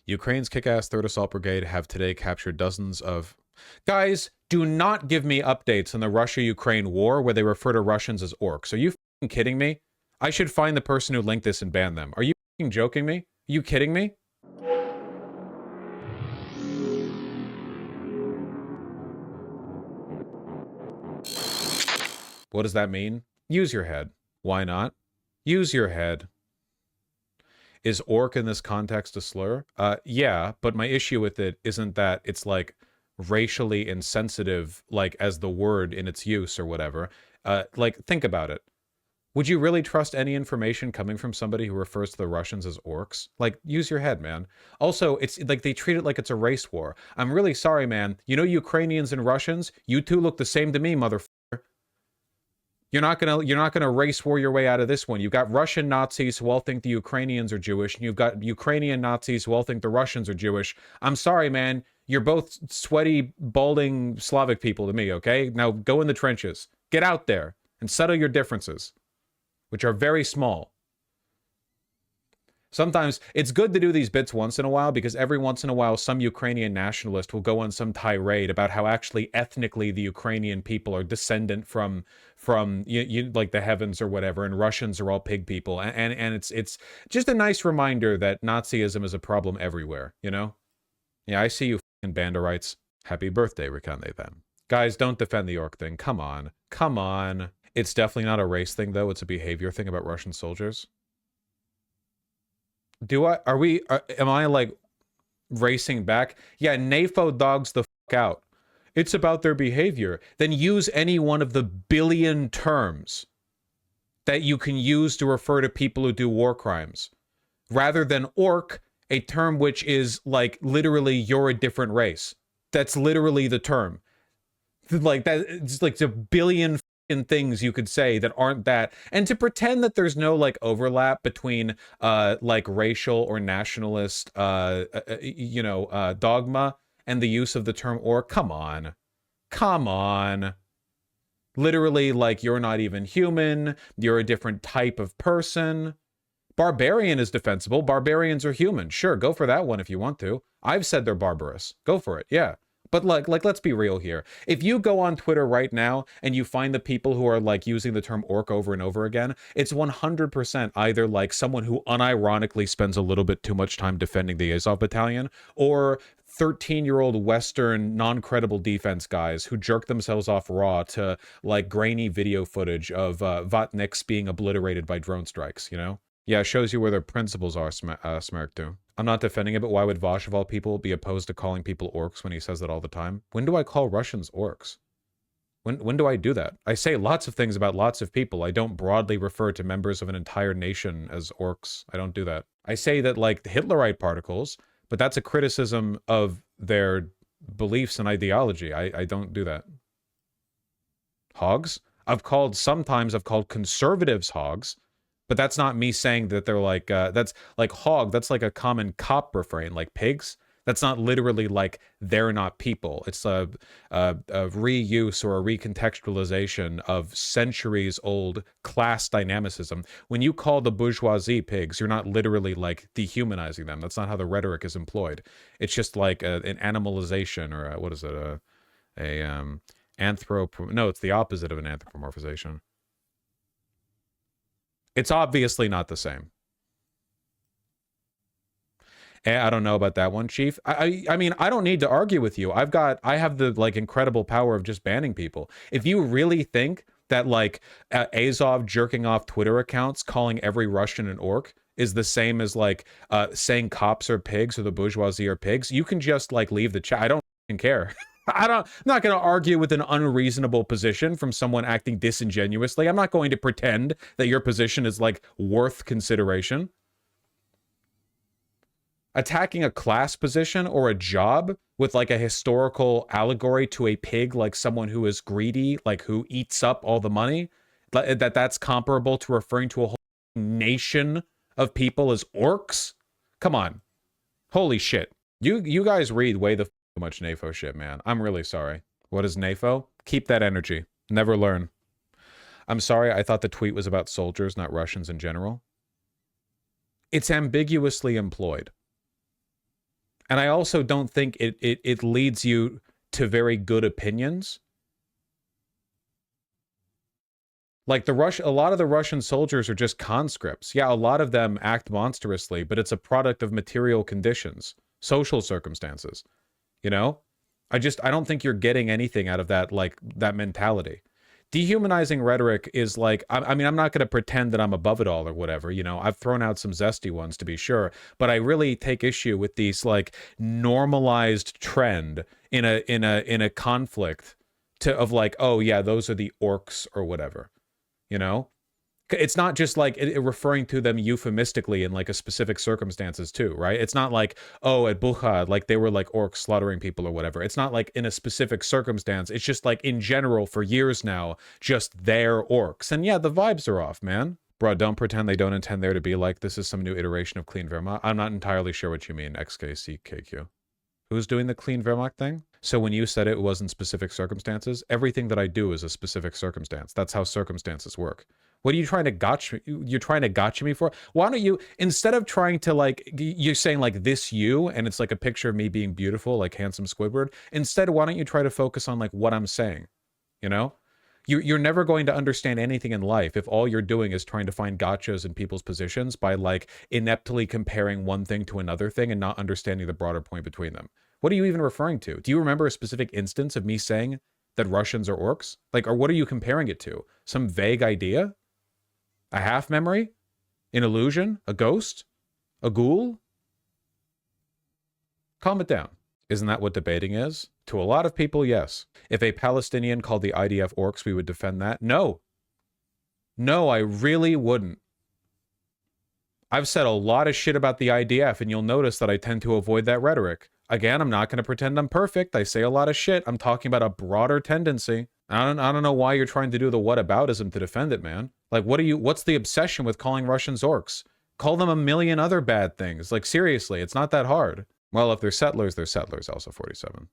Ukraine's kick-ass 3rd Assault Brigade have today captured dozens of... Guys, do not give me updates on the Russia-Ukraine war where they refer to Russians as orcs. Are you f***ing kidding me? I should find the person who linked this and ban them. Are you f***ing joking me? Are you kidding me? What does that mean? Use your head. Why not? Use your head. Is orc in this context a slur? Yeah, but my issue with it isn't that it's like racially insensitive, like as the word in its use or whatever. Like, think about it. Would you really trust any information coming from somebody who refers to the Russians as orcs? Like, use your head, man. Also, it's like they treat it like it's a race war. I'm really sorry, man. You know, Ukrainians and Russians, you two look the same to me, motherfucker. You're not gonna race war your way out of this one. You've got Russian Nazis who all think the Ukrainians are Jewish, and you've got Ukrainian Nazis who all think the Russians are Jewish. I'm sorry, man. You're both sweaty, balding Slavic people to me, okay? Now go in the trenches. Get out there and settle your differences, which are very small. Sometimes it's good to do these bits once in a while, because every once in a while some Ukrainian nationalist will go on some tirade about how actually ethnically the Ukrainian people are descendant from like the heavens or whatever, and Russians are all pig people. And it's just a nice reminder that Nazism is a problem everywhere, you know? Yeah, I see you f***ing Banderites. Happy birthday, Rikande then. Guys, don't defend the orc thing. Come on. Come on. It's definitely not a race thing, though. It's a behavior thing about Russian soldiers. Am I like racing back? Yeah, NAFO dogs the fuck out. It's about their behavior. Then use any one of the billion terms that you can use to refer to people who do war crimes, rather than orc, a term which is like literally you're a different race. That's literally the term. Like that, it's like a billion things you could say that aren't that, and to pretend that there's no like overlap between like racial or nationalist dogma and the use of the term orc. Come on. Literally, like, you're not even human, you're a different type of person. Barbarian is defensible. Barbarians are human. Sure, go for that one if you want to. I've said they're barbarous. Go for it. Yeah. But like let's be real here. If you go on Twitter right now and you find the people who are like using the term orc over and over again, it's 100% either like someone who unironically spends a little bit too much time defending the Azov battalion, or 13-year-old Western non-credible defense guys who jerk themselves off raw to like grainy video footage of Vatniks being obliterated by drone strikes, you know? Yeah, it shows you where their principles are, Smerk too. I'm not defending it, but why would Vaush, of all people, be opposed to calling people orcs when he says that all the time? When do I call Russians orcs? When do I do that? I say lots of things about lots of people. I don't broadly refer to members of an entire nation as orcs. I don't do that. I say that, like, the Hitlerite particles, but that's a criticism of their beliefs and ideology. I don't do that. Hogs? Sometimes I've called conservatives hogs, but that's not me saying that they're like, that's like hog, that's like a common cop refrain, like pigs. That's not literally like they're not people. It's a reuse or a recontextualization of centuries-old class dynamicism. When you call the bourgeoisie pigs, you're not literally like dehumanizing them. That's not how the rhetoric is employed. It's just like an animalization, or what is it? No, it's the opposite of an anthropomorphization. It's obviously not the same. I don't know about that one, Chief. I mean, I don't need to argue with you. I have the like incredible power of just banning people. If you really think that like Azov jerking off Twitter accounts calling every Russian an orc is the same as like saying cops are pigs or the bourgeoisie are pigs, you can just like leave the chat. I don't care. I'm not going to argue with an unreasonable position from someone acting disingenuously. I'm not going to pretend that your position is like worth consideration. Attacking a class position or a job with like a historical allegory to a pig, like someone who is greedy, like who eats up all the money, that's comparable to referring to a whole nation of people as orcs? Come on. Holy shit. You guys read way the too much NAFO shit, man. I'm really sorry. What is NAFO? Keep that energy. Never learn. I'm sorry, I thought the tweet was about soldiers, not Russians in general. It's ambiguously employed. And I also don't think it leads you to very good opinions. Like a lot of the Russian soldiers are just conscripts. Yeah, a lot of them act monstrously, but it's a product of material conditions, social circumstances. You know? I don't think you're getting anything out of that, like, that mentality. Dehumanizing rhetoric is like, I mean, I'm not going to pretend that I'm above it all or whatever. You know, I've thrown out some zesty ones to be sure, but I really take issue with these like normalized trend in a conflict of like, oh yeah, those are the orcs or whatever. You know, it's not just like referring to them euphemistically in like a specific circumstances too, right? It's not like, oh, at Bucha, like they were like orcs slaughtering people or whatever. It's not like in a specific circumstance. It's just like in general for years now, just they're orcs. And yeah, the vibes are off, man. Bro, don't pretend they don't intend there to be like, this is some new iteration of Clean Wehrmacht. I'm not entirely sure what you mean, XKCKQ. Who's doing the Clean Wehrmacht thing? So when you said it wasn't specific circumstances, everything that I do is a specific circumstance. That's how circumstances work. What are you trying to gotcha? You're trying to gotcha me for? Why don't you, instead of trying to like, you're saying like this you, and it's like a picture of me being beautiful, like handsome Squidward. Instead, why don't you try to focus on like what I'm saying? You know? You're never going to understand anything in life if all you're doing is trying to find gotchas in people's positions by like ineptly comparing one thing to another thing and not understanding the broader point between them. What are you even referring to? Do you remember a specific instance of me saying that Russians are orcs? Like, or what are you comparing it to? Some vague idea? A half memory? An illusion? A ghost? A ghoul? Calm it down. Isn't that what debating is? To a lot of people, yes. If a Palestinian called the IDF orcs, we would defend that? No. No, I really wouldn't. I've said a lot of shit about the IDF, and you'll notice that I tend to avoid that rhetoric. Again, I'm not going to pretend I'm perfect. I say a lot of shit. I'm talking about a broader tendency. I don't know why you're trying to do the whataboutism to defend it, man. Like, what's the obsession with calling Russians orcs? Call them a million other bad things. Like, seriously, it's not that hard. Well, if they're settlers, also 47.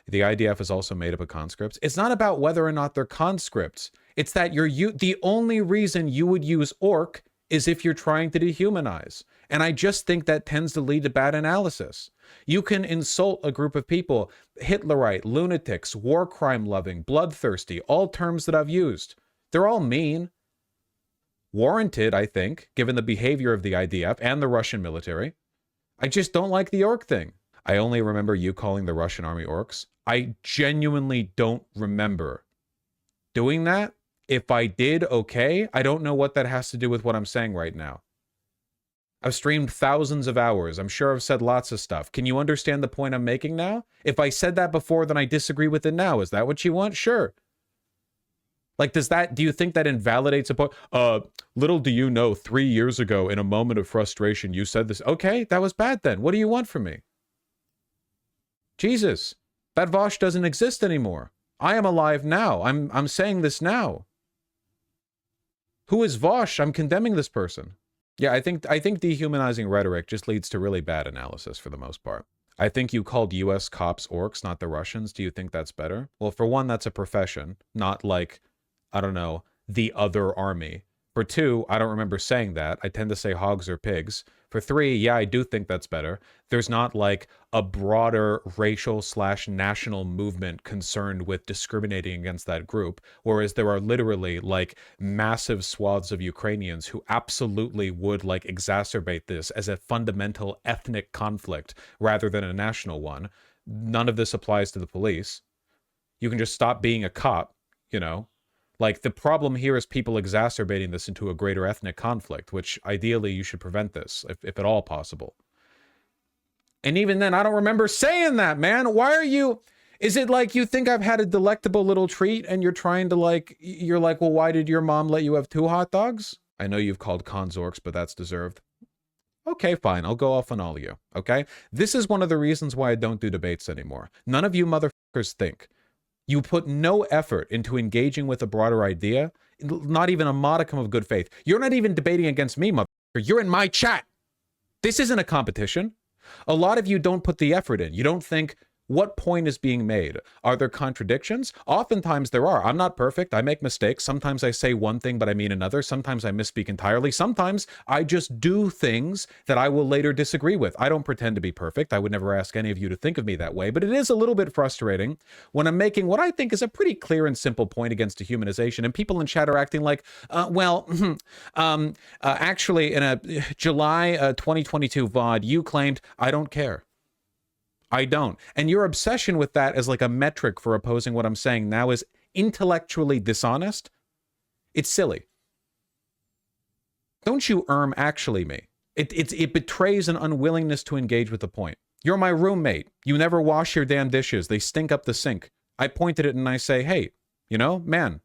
The IDF is also made up of conscripts. It's not about whether or not they're conscripts. It's that the only reason you would use orc is if you're trying to dehumanize. And I just think that tends to lead to bad analysis. You can insult a group of people, Hitlerite, lunatics, war crime loving, bloodthirsty, all terms that I've used. They're all mean. Warranted, I think, given the behavior of the IDF and the Russian military. I just don't like the orc thing. I only remember you calling the Russian army orcs. I genuinely don't remember doing that. If I did, okay. I don't know what that has to do with what I'm saying right now. I've streamed thousands of hours. I'm sure I've said lots of stuff. Can you understand the point I'm making now? If I said that before, then I disagree with it now. Is that what you want? Sure. Like, do you think that invalidates a point? Little do you know, 3 years ago, in a moment of frustration, you said this. Okay, that was bad then. What do you want from me? Jesus, that Vaush doesn't exist anymore. I am alive now. I'm saying this now. Who is Vaush? I'm condemning this person. Yeah, I think dehumanizing rhetoric just leads to really bad analysis for the most part. I think you called US cops orcs, not the Russians. Do you think that's better? Well, for one, that's a profession, not like, I don't know, the other army. For two, I don't remember saying that. I tend to say hogs or pigs. For three, yeah, I do think that's better. There's not like a broader racial/national movement concerned with discriminating against that group, whereas there are literally like massive swaths of Ukrainians who absolutely would like exacerbate this as a fundamental ethnic conflict rather than a national one. None of this applies to the police. You can just stop being a cop, you know? Like, the problem here is people exacerbating this into a greater ethnic conflict, which ideally you should prevent this, if at all possible. And even then, I don't remember saying that, man. Why are you... Is it like you think I've had a delectable little treat and you're trying to like... You're like, well, why did your mom let you have 2 hot dogs? I know you've called cons orcs, but that's deserved. Okay, fine. I'll go off on all of you, okay? This is one of the reasons why I don't do debates anymore. None of you motherfuckers think. You put no effort into engaging with a broader idea, not even a modicum of good faith. You're not even debating against me, motherfucker. You're in my chat. This isn't a competition. A lot of you don't put the effort in. You don't think, What point is being made? Are there contradictions? Oftentimes there are. I'm not perfect. I make mistakes. Sometimes I say one thing, but I mean another. Sometimes I misspeak entirely. Sometimes I just do things that I will later disagree with. I don't pretend to be perfect. I would never ask any of you to think of me that way, but it is a little bit frustrating when I'm making what I think is a pretty clear and simple point against dehumanization, and people in chat are acting like, actually, in a July 2022 VOD, you claimed, I don't care. I don't. And your obsession with that as like a metric for opposing what I'm saying now is intellectually dishonest. It's silly. Don't you actually me. It betrays an unwillingness to engage with the point. You're my roommate. You never wash your damn dishes. They stink up the sink. I point at it and I say, hey, you know, man,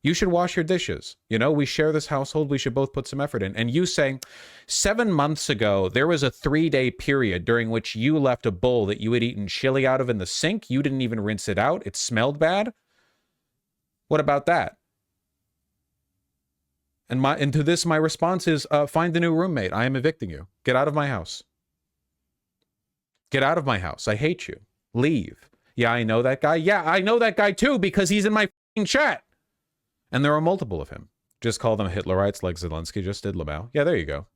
you should wash your dishes. You know, we share this household. We should both put some effort in. And you say, 7 months ago, there was a 3-day period during which you left a bowl that you had eaten chili out of in the sink. You didn't even rinse it out. It smelled bad. What about that? And to this, my response is, find a new roommate. I am evicting you. Get out of my house. Get out of my house. I hate you. Leave. Yeah, I know that guy. Yeah, I know that guy too because he's in my f***ing chat. And there are multiple of him. Just call them Hitlerites like Zelensky just did, Lamau. Yeah, there you go.